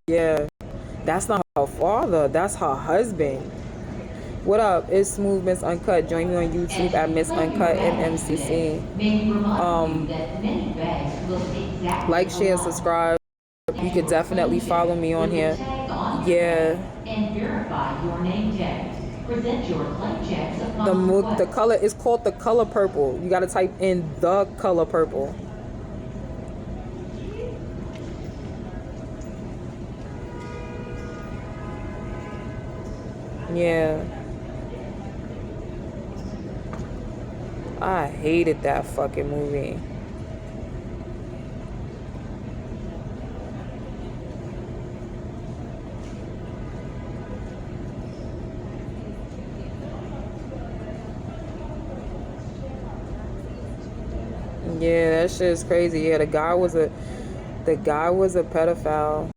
Yeah, that's not her father. That's her husband. What up? It's Smooth Miss Uncut. Join me on YouTube at Miss Uncut MMCC. Like, share, subscribe. You could definitely follow me on here. Yeah. And verify your name tags. Present your claim checks the color is called the color purple. You gotta type in the color purple. Yeah. I hated that fucking movie. Yeah, that shit is crazy. Yeah, the guy was a pedophile.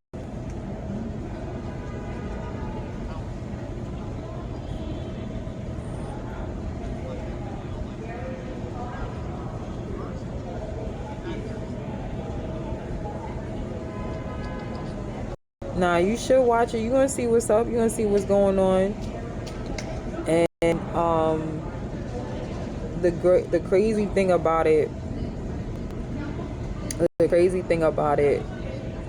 Nah, you should watch it. You're gonna see what's up. You're gonna see what's going on. And the crazy thing about it,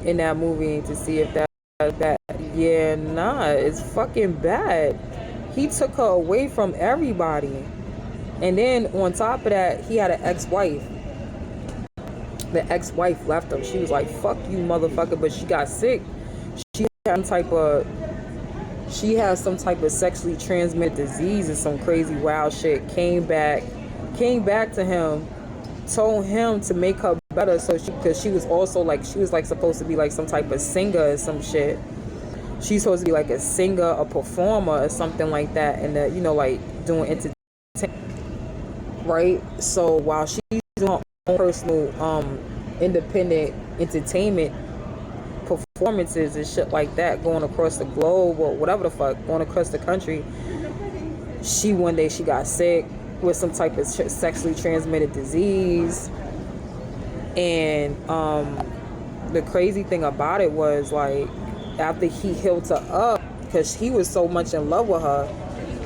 in that movie, to see if that's bad. Yeah, nah, it's fucking bad. He took her away from everybody. And then on top of that, he had an ex-wife. The ex-wife left him. She was like, fuck you, motherfucker. But she got sick. She had some type of sexually transmitted disease or some crazy wild shit. Came back to him, told him to make her better. So because she was also like, she was like supposed to be like some type of singer or some shit. She's supposed to be like a singer, a performer or something like that. And you know, like doing entertainment. Right? So while she's doing her own personal independent entertainment performances and shit like that, going across the globe or whatever the fuck, going across the country, one day she got sick with some type of sexually transmitted disease. And the crazy thing about it was, like, after he healed her up, because he was so much in love with her,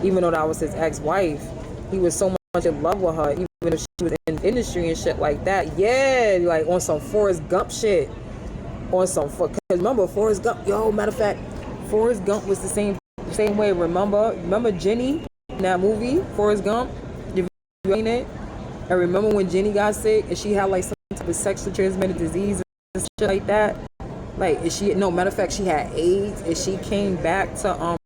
even though that was his ex-wife, he was so much in love with her, even if she was in the industry and shit like that. Yeah, like on some Forrest Gump shit. On some, because remember Forrest Gump, matter of fact, Forrest Gump was the same way. Remember Jenny in that movie, Forrest Gump? You seen it? And remember when Jenny got sick and she had like some type of sexually transmitted disease and shit like that? Like, matter of fact, she had AIDS and she came back to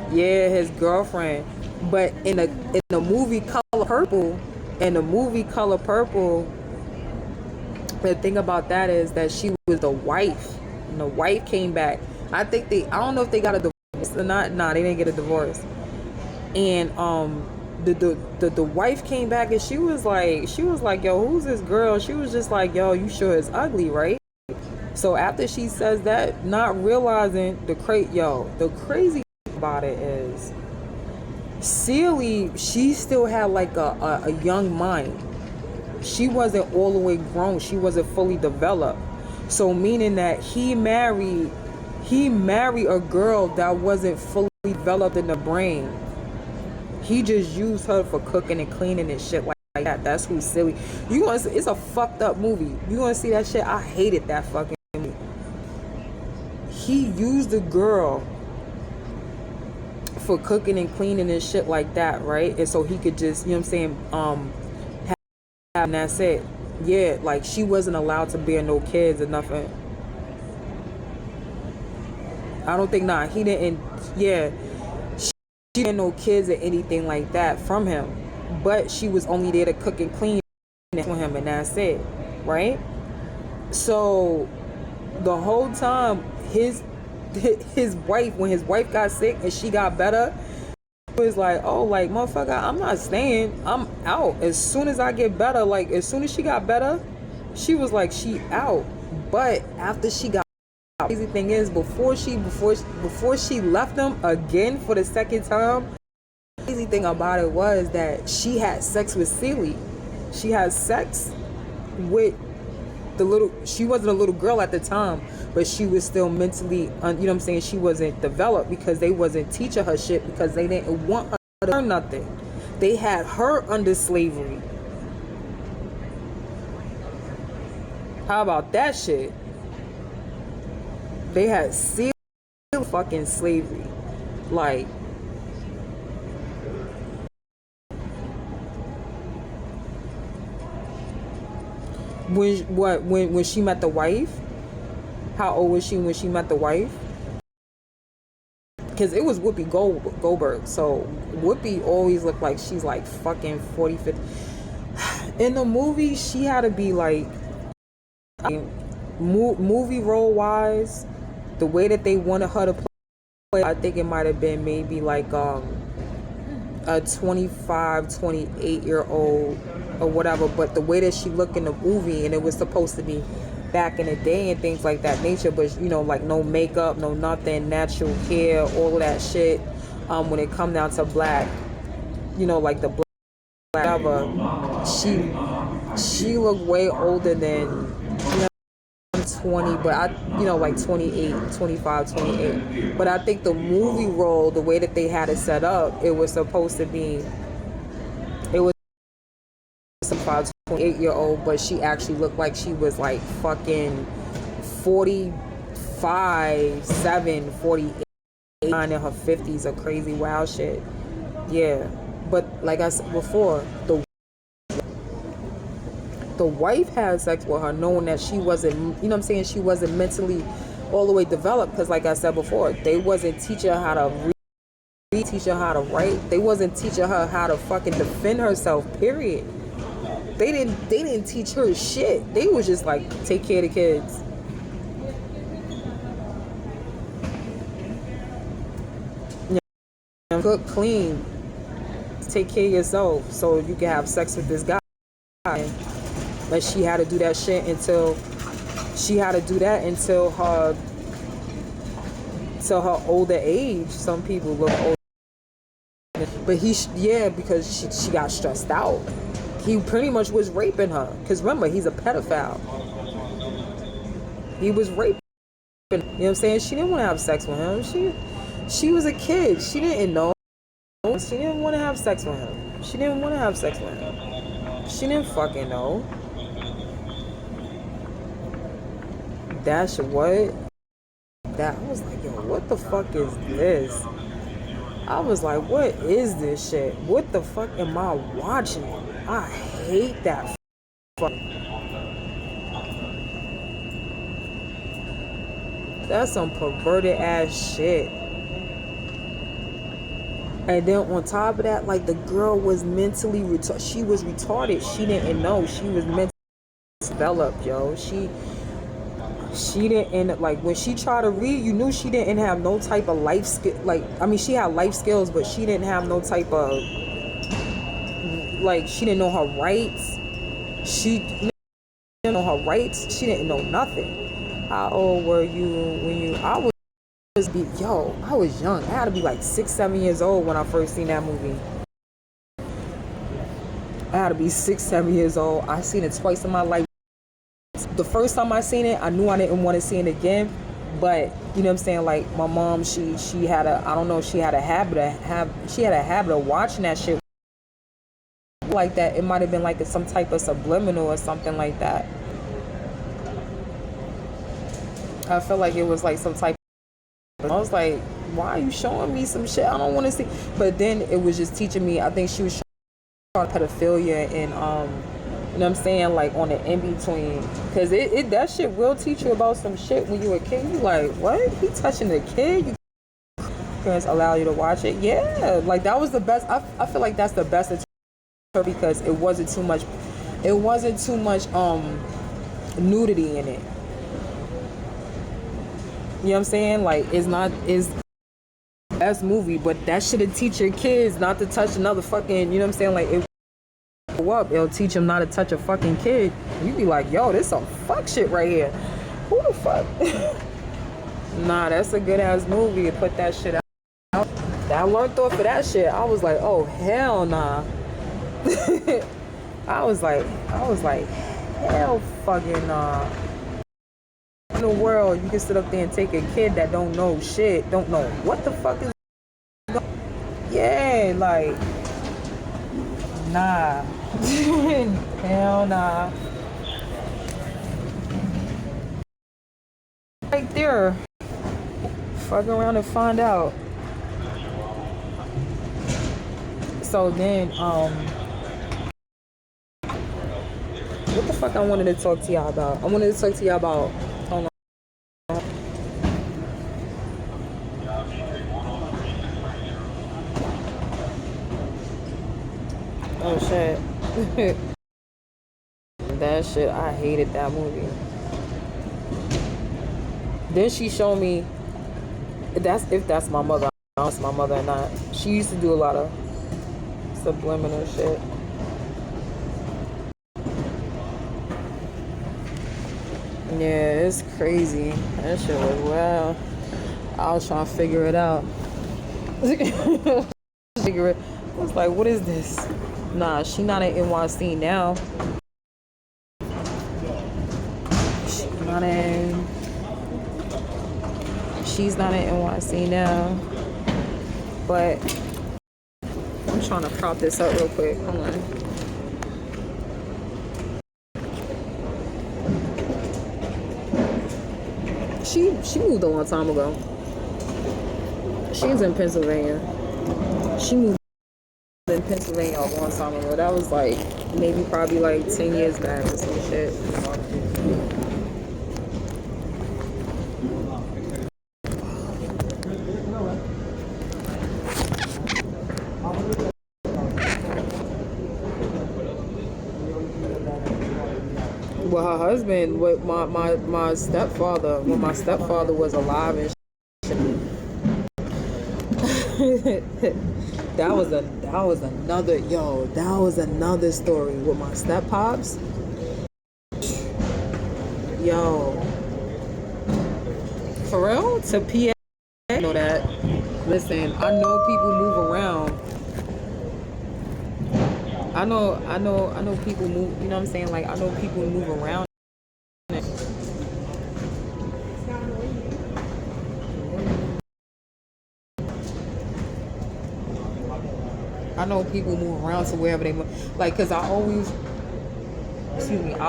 his girlfriend. But in the movie Color Purple, the thing about that is that she was the wife, and the wife came back. I don't know if they got a divorce or not. Nah, they didn't get a divorce. And the wife came back and she was like, yo, who's this girl? She was just like, yo, you sure it's ugly, right? So after she says that, not realizing the crazy about it is, Celie, she still had like a young mind. She wasn't all the way grown. She wasn't fully developed. So meaning that he married a girl that wasn't fully developed in the brain. He just used her for cooking and cleaning and shit like that. That's who's Celie. It's a fucked up movie. You gonna see that shit? I hated that fucking movie. He used the girl for cooking and cleaning and shit like that, right? And so he could just, you know what I'm saying, and that's it. Yeah, like she wasn't allowed to bear no kids or nothing. I don't think, he didn't. Yeah, she didn't no kids or anything like that from him, but she was only there to cook and clean for him, and that's it, right? So the whole time, his wife, when his wife got sick and she got better, was like, oh, like, motherfucker, I'm not staying, I'm out as soon as I get better. Like, as soon as she got better, she was like, she out. But after she got, crazy thing is, before she left him again for the second time, the crazy thing about it was that she had sex with Celie. She had sex with she wasn't a little girl at the time, but she was still mentally, you know what I'm saying, she wasn't developed because they wasn't teaching her shit because they didn't want her to learn nothing. They had her under slavery. How about that shit? They had sealed fucking slavery. Like, when she met the wife, how old was she when she met the wife? Because it was Whoopi Goldberg. So Whoopi always looked like she's like fucking 40, 50. In the movie, she had to be like, I mean, movie role wise, the way that they wanted her to play, I think it might have been maybe like a 25, 28-year-old or whatever. But the way that she looked in the movie, and it was supposed to be back in the day and things like that nature, but you know, like no makeup, no nothing, natural hair, all of that shit. When it come down to black, you know, like the black whatever, she looked way older than, you know, 20, but I, you know, like 28, 25, 28. But I think the movie role, the way that they had it set up, it was supposed to be, it was some 28-year-old, but she actually looked like she was like fucking 45, 7, 48, in her 50s, or crazy wild shit. Yeah. But like I said before, the wife had sex with her knowing that she wasn't, you know what I'm saying, she wasn't mentally all the way developed, because like I said before, they wasn't teaching her how to read, teach her how to write. They wasn't teaching her how to fucking defend herself, period. They didn't teach her shit. They was just like, take care of the kids. Yeah. Cook, clean, take care of yourself so you can have sex with this guy. But she had to do that shit until her older age. Some people look older, but because she got stressed out. He pretty much was raping her, because remember, he's a pedophile. He was raping, you know what I'm saying? She didn't want to have sex with him. She was a kid. She didn't know. She didn't want to have sex with him. She didn't want to have sex with him. She didn't fucking know. That's what? That, I was like, yo, what the fuck is this? I was like, what is this shit? What the fuck am I watching? I hate that fuck. That's some perverted ass shit. And then on top of that, like, the girl was mentally retarded. She was retarded. She didn't know. She was mentally developed, yo. She didn't, like, when she tried to read, you knew she didn't have no type of life skill. Like, I mean, she had life skills, but she didn't have no type of, like, she didn't know her rights. She didn't know her rights. She didn't know nothing. How old were you when you? I was young. I had to be like 6, 7 years old when I first seen that movie. I had to be 6, 7 years old. I seen it twice in my life. The first time I seen it, I knew I didn't want to see it again. But you know what I'm saying? Like, my mom, she had a, I don't know, she had a habit of watching that shit like that. It might have been like some type of subliminal or something like that. I felt like it was like some type of, I was like, why are you showing me some shit I don't want to see? But then it was just teaching me, I think she was trying pedophilia and you know what I'm saying, like on the in-between, because it that shit will teach you about some shit when you a kid. You like, what? He touching the kid? You parents allow you to watch it? Yeah, like that was the best. I feel like that's the best, because it wasn't too much nudity in it. You know what I'm saying? Like, it's the best movie, but that should teach your kids not to touch another fucking, you know what I'm saying? Like, it up, it'll teach them not to touch a fucking kid. You be like, yo, this some fuck shit right here. Who the fuck? Nah, that's a good ass movie to put that shit out. I learned off of that shit. I was like, oh hell nah. I was like, Hell fucking in the world you can sit up there and take a kid that don't know shit, don't know what the fuck is yeah, like nah. Hell nah. Right there. Fuck around and find out. So then, what the fuck I wanted to talk to y'all about? I wanted to talk to y'all about, hold on. Oh shit. That shit, I hated that movie. Then she showed me, if that's my mother. I don't know if it's my mother or not. She used to do a lot of subliminal shit. Yeah, it's crazy. That shit was wild. I was trying to figure it out. Figure it. I was like, what is this? Nah, she not in NYC now. She's not in NYC now. But I'm trying to prop this up real quick. Hold on. She moved a long time ago. She's in Pennsylvania. She moved in Pennsylvania a long time ago. That was like maybe probably like 10 years back or some shit. Well, her husband, with my stepfather, when my stepfather was alive and that was another story with my step pops. Yo, for real, to PA, I know that. Listen, I know people move around. I know people move, you know what I'm saying? Like, I know people move around. I know people move around to wherever they move. Like, because I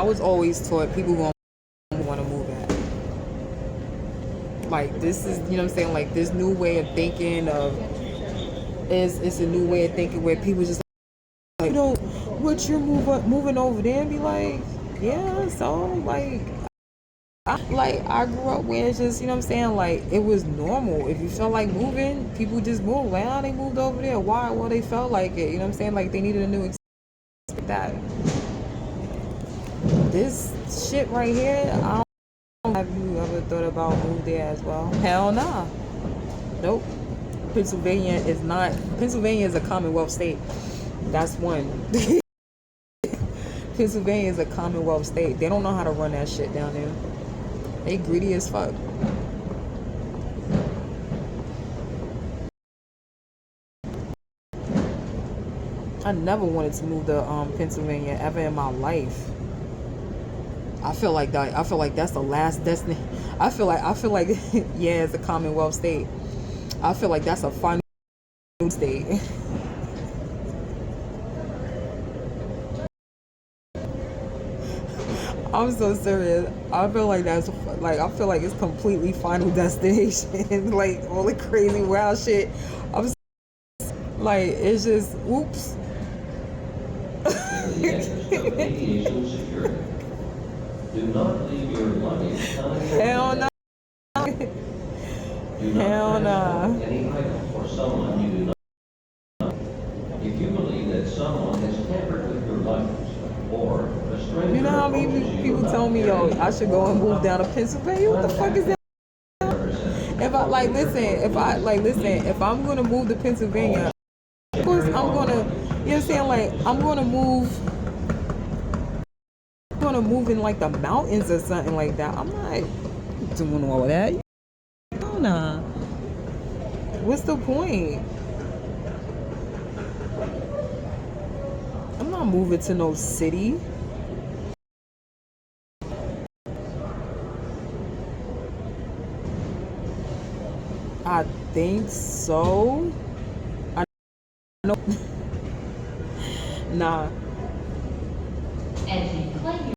was always taught people gonna want to move at. Like, this is, you know what I'm saying? Like, this new way of thinking it's a new way of thinking where people just like, you know, what you're moving over there and be like, yeah, so like I grew up where it's just, you know what I'm saying, like it was normal. If you felt like moving, people just moved. Like, oh, they moved over there. Why? Well, they felt like it. You know what I'm saying? Like they needed a new experience. That this shit right here, I don't know. Have you ever thought about move there as well? Hell nah. Nope. Pennsylvania is a Commonwealth state. That's one. Pennsylvania is a Commonwealth state. They don't know how to run that shit down there. They greedy as fuck. I never wanted to move to Pennsylvania ever in my life. I feel like that's the last destiny. I feel like yeah, it's a Commonwealth state. I feel like that's a final state. I'm so serious. I feel like it's completely final destination. Like all the crazy wild shit. I'm like, it's just whoops. Do not leave your money. Hell no. Hell no. Any item for someone you do not know. If you believe that someone has tampered with your license or a stranger, you know how many people tell me, yo, I should go and move down to Pennsylvania? What the fuck is that? If I'm gonna move to Pennsylvania, of course I'm gonna, you know what I'm saying? Like I'm gonna move in like the mountains or something like that. I'm not doing all of that. No, nah. What's the point? I'm not moving to no city. I think so. I know. Nah. As you claim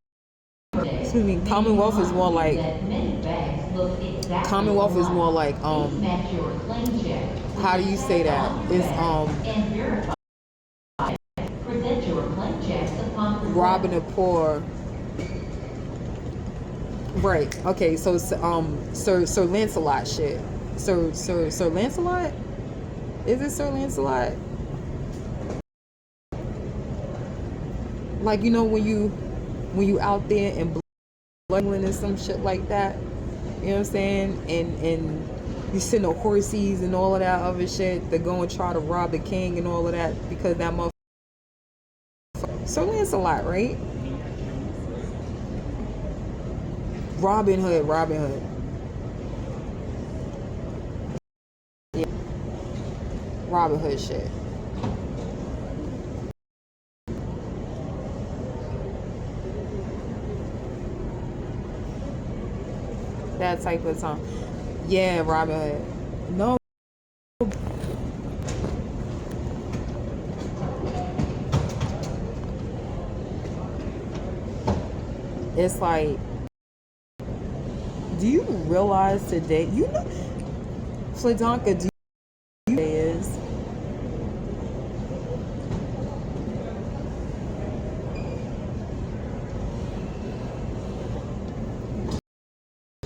your day, Excuse me. Commonwealth is more like. that many banks look exactly Commonwealth is more alike. like These match your claim check. How do you say that? It's And verify. Present your claim checks upon robbing the poor. Right. Okay. So Sir Lancelot shit. Sir Lancelot. Is it Sir Lancelot? Like, you know, when you out there in England and some shit like that. You know what I'm saying? And you send the horses and all of that other shit. They go and try to rob the king and all of that because that motherfucker. Sir Lancelot, right? Robin Hood. Yeah. Robin Hood shit. That type of time. Yeah, Robin Hood. No. It's like, do you realize today, you know, Fladanka, do you know is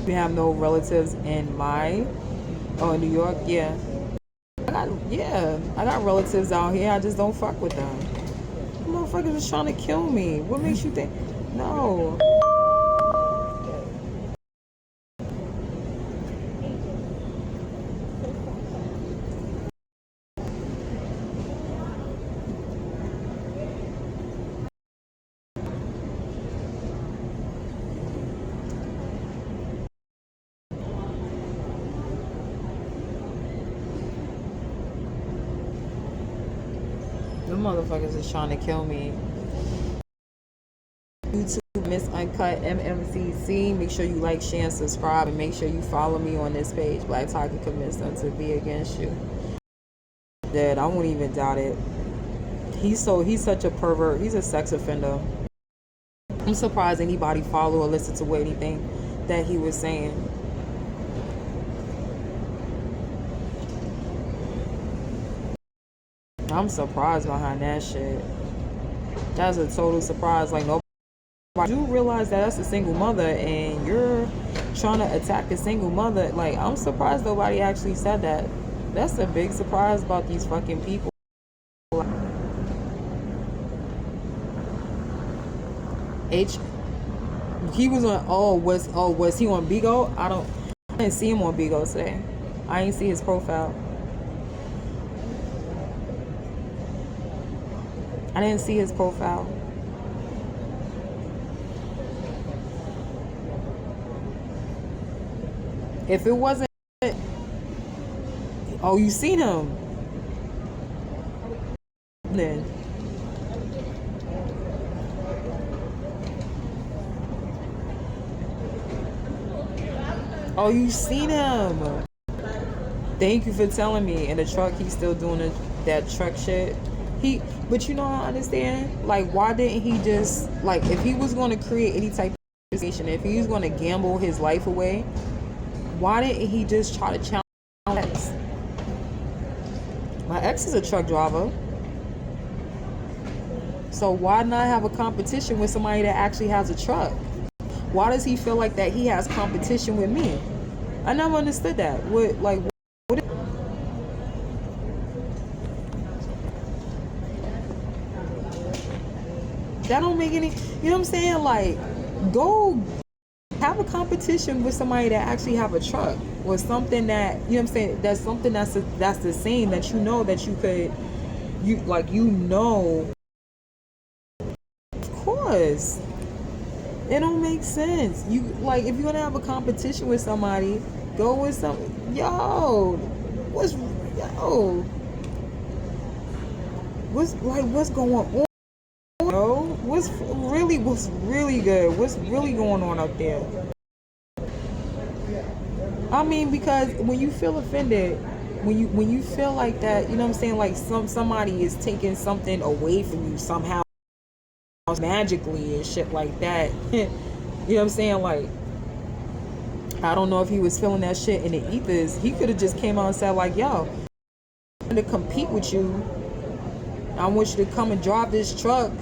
we have no relatives in New York? Yeah. I got relatives out here. I just don't fuck with them. Motherfuckers is trying to kill me. What makes you think? No. Them motherfuckers is trying to kill me. YouTube, Miss Uncut MMCC. Make sure you like, share, and subscribe, and make sure you follow me on this page. Black Tiger convinced them to be against you. Dead. I won't even doubt it. He's such a pervert. He's a sex offender. I'm surprised anybody follow or listen to anything that he was saying. I'm surprised behind that shit. That's a total surprise. Like, nobody. I do realize that that's a single mother and you're trying to attack a single mother. Like, I'm surprised nobody actually said that. That's a big surprise about these fucking people. He was on, was he on Bigo? I didn't see him on Bigo today. I didn't see his profile. I didn't see his profile. If it wasn't, oh, you seen him? Then. Oh, you seen him? Thank you for telling me. In the truck, he's still doing that truck shit. But you know, I understand. Like, why didn't he just, like, if he was going to create any type of situation, if he was going to gamble his life away, why didn't he just try to challenge my ex? My ex is a truck driver. So why not have a competition with somebody that actually has a truck? Why does he feel like that he has competition with me? I never understood that. That don't make any, you know what I'm saying? Like, go have a competition with somebody that actually have a truck or something that, you know what I'm saying, that's something that's the same, that you know that you could, of course. It don't make sense. You, like, if you're gonna have a competition with somebody, go with some, what's going on? What's really good? What's really going on up there? I mean, because when you feel offended, when you feel like that, you know what I'm saying, like somebody is taking something away from you somehow magically and shit like that. You know what I'm saying? Like, I don't know if he was feeling that shit in the ethers. He could have just came out and said like, yo, I'm to compete with you. I want you to come and drive this truck.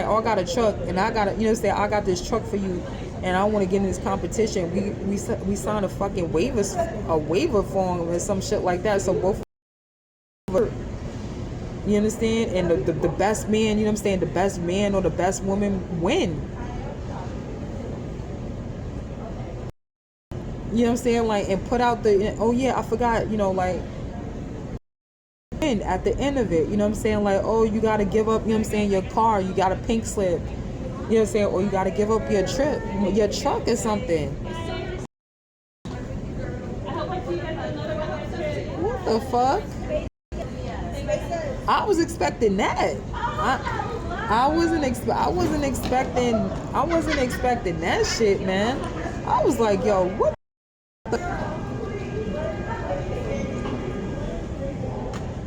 Oh, I got a truck and I got, you know what I'm saying, I got this truck for you and I want to get in this competition. We signed a fucking waiver form or some shit like that. So both, you understand? And the best man, you know what I'm saying, the best man or the best woman win. You know what I'm saying? Like, and put out the, oh yeah, I forgot, you know, like, at the end of it, you know what I'm saying? Like, oh, you got to give up, you know what I'm saying, your car, you got a pink slip, you know what I'm saying? Or you got to give up your truck or something. What the fuck? I was expecting that. I wasn't expecting that shit, man. I was like, yo, what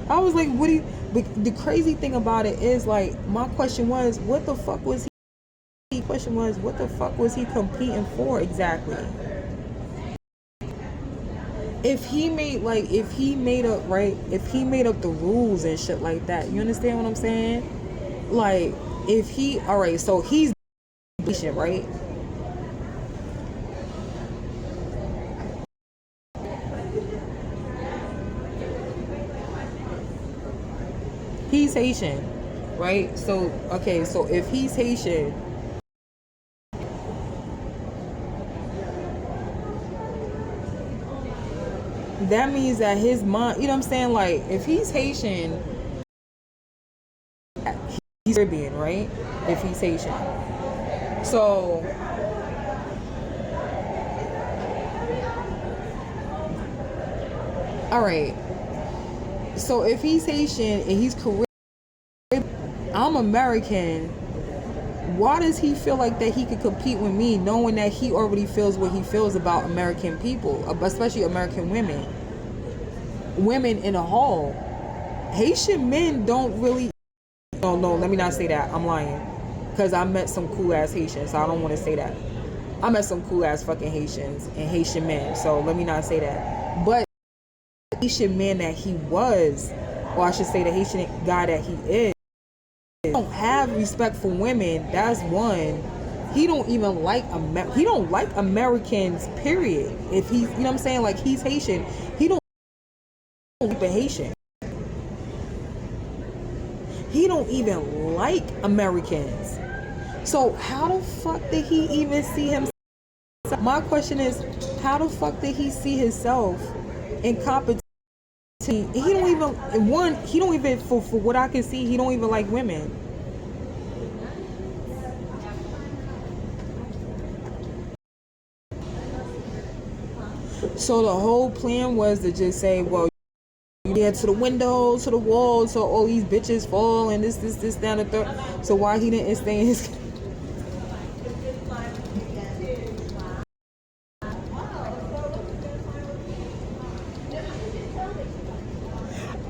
I was like, what do you, but the crazy thing about it is, like, my question was, what the fuck was he? The question was, what the fuck was he competing for exactly? If he made up the rules and shit like that, you understand what I'm saying? Like, if he, all right, so he's Haitian, right? He's Haitian, right? So, okay, so if he's Haitian, that means that his mom, you know what I'm saying? Like, if he's Haitian, he's Caribbean, right? If he's Haitian. So, all right. So if he's Haitian and he's Caribbean, I'm American. Why does he feel like that he could compete with me, knowing that he already feels what he feels about American people, especially American women in a whole? Haitian men don't really. No, let me not say that. I'm lying, because I met some cool ass Haitians, so I don't want to say that. I met some cool ass fucking Haitians and Haitian men, so let me not say that. But the Haitian man that he was, or I should say the Haitian guy that he is, don't have respect for women. That's one. He don't even like he don't like Americans, period. If he's, you know what I'm saying, like, he's Haitian, he don't like a Haitian. He don't even like Americans. So how the fuck did he even see himself? My question is, how the fuck did he see himself in competition? He don't even, for what I can see, he don't even like women. So the whole plan was to just say, well, you get to the window, to the wall, so all these bitches fall and this, down the third. So why he didn't stay in his...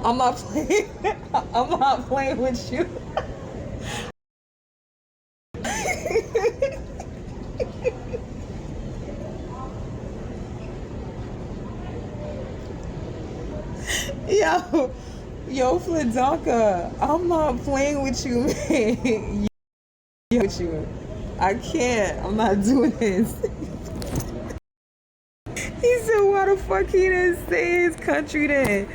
I'm not playing. I'm not playing with you. Yo, Fladonka, I'm not playing with you, man. With you, I can't. I'm not doing this. He said, "Why the fuck he didn't stay in his country then?"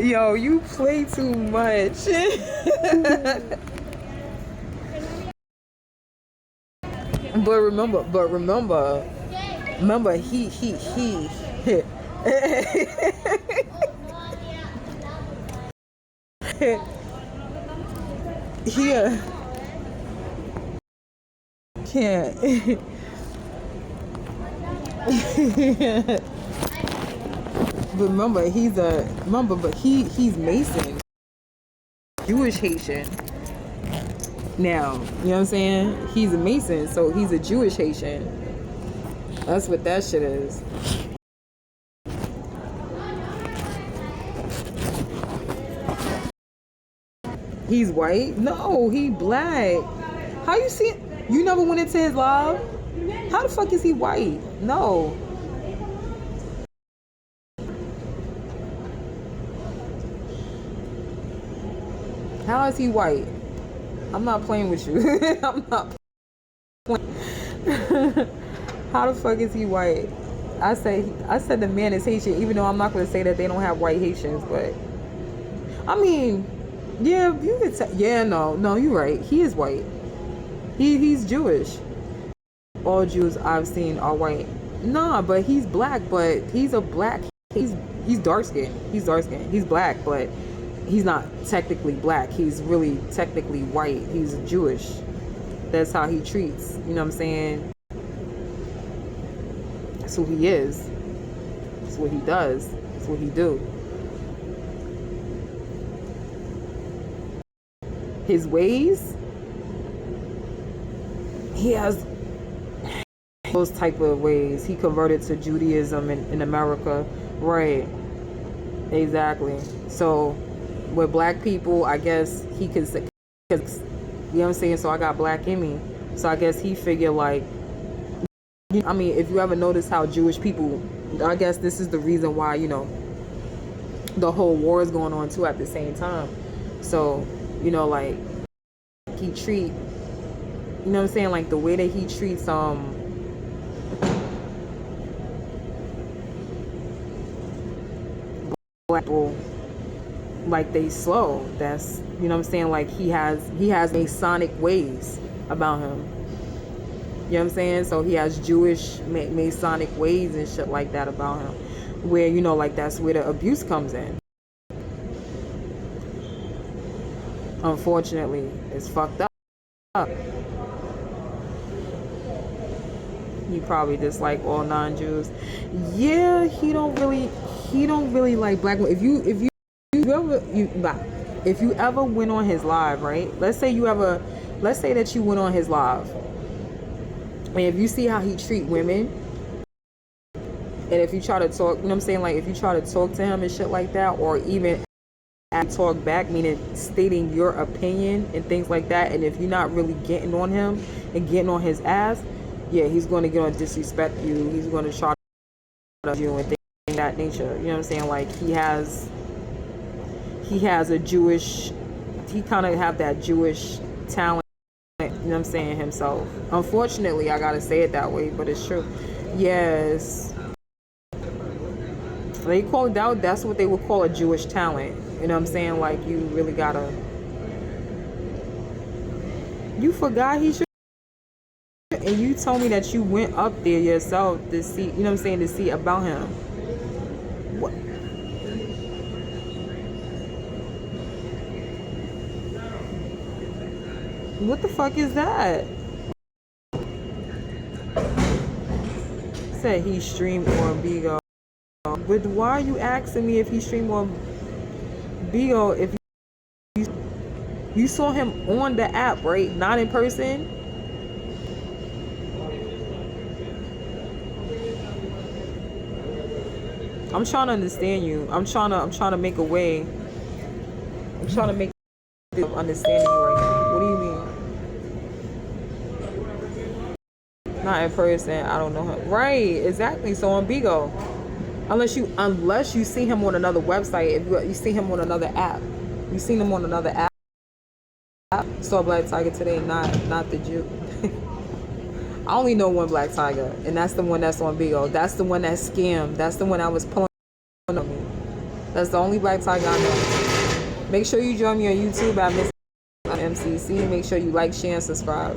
Yo, you play too much. But remember, he. Here, can't. Remember, he's Mason, Jewish Haitian. Now, you know what I'm saying? He's a Mason, so he's a Jewish Haitian. That's what that shit is. He's white? No, he black. How you see it? You never went into his live? How the fuck is he white? No. How is he white? I'm not playing with you. I'm not playing. How the fuck is he white? I said the man is Haitian, even though I'm not gonna say that they don't have white Haitians, but I mean, yeah, you could say, yeah, no, you're right. He is white. He's Jewish. All Jews I've seen are white. Nah, but he's black, but he's a black. He's dark skinned. He's dark skinned. He's black, but he's not technically black. He's really technically white. He's Jewish. That's how he treats. You know what I'm saying? That's who he is. That's what he does. That's what he do. His ways, he has those type of ways. He converted to Judaism in America. Right. Exactly. So with black people, I guess he could say, you know what I'm saying? So I got black in me. So I guess he figured like, I mean, if you ever notice how Jewish people, I guess this is the reason why, you know, the whole war is going on too at the same time. So, you know, like he treat, you know what I'm saying? Like the way that he treats, black people, like they slow. That's, you know what I'm saying? Like he has Masonic ways about him. You know what I'm saying? So he has Jewish Masonic ways and shit like that about him. Where, you know, like that's where the abuse comes in. Unfortunately, it's fucked up. He probably dislike all non-Jews. Yeah, he don't really like black women. If you ever went on his live, right? Let's say that you went on his live. And if you see how he treat women, and if you try to talk, you know what I'm saying? Like if you try to talk to him and shit like that, or even talk back, meaning stating your opinion and things like that, and if you're not really getting on him and getting on his ass, yeah, he's going to get on disrespect you. He's going to try to you and things of that nature. You know what I'm saying? Like he has a Jewish, he kind of have that Jewish talent. You know what I'm saying, himself. Unfortunately, I gotta say it that way, but it's true. Yes. They call it that. That's what they would call a Jewish talent. You know what I'm saying? Like you really gotta. You forgot he should. And you told me that you went up there yourself to see. You know what I'm saying? To see about him. What? What the fuck is that? Said he streamed on Bigo. But why are you asking me if he streamed on Bigo if you saw him on the app, right? Not in person? I'm trying to understand you. I'm trying to make a way. I'm trying to make understanding you right now. What do you mean? Not in person. I don't know him. Right, exactly. So on Bigo. Unless you see him on another website, if you see him on another app. You seen him on another app. Saw Black Tiger today, not the Jew. I only know one Black Tiger, and that's the one that's on Bigo. That's the one that scammed. That's the one I was pulling on me. That's the only Black Tiger I know. Make sure you join me on YouTube at Miss MCC. Make sure you like, share, and subscribe.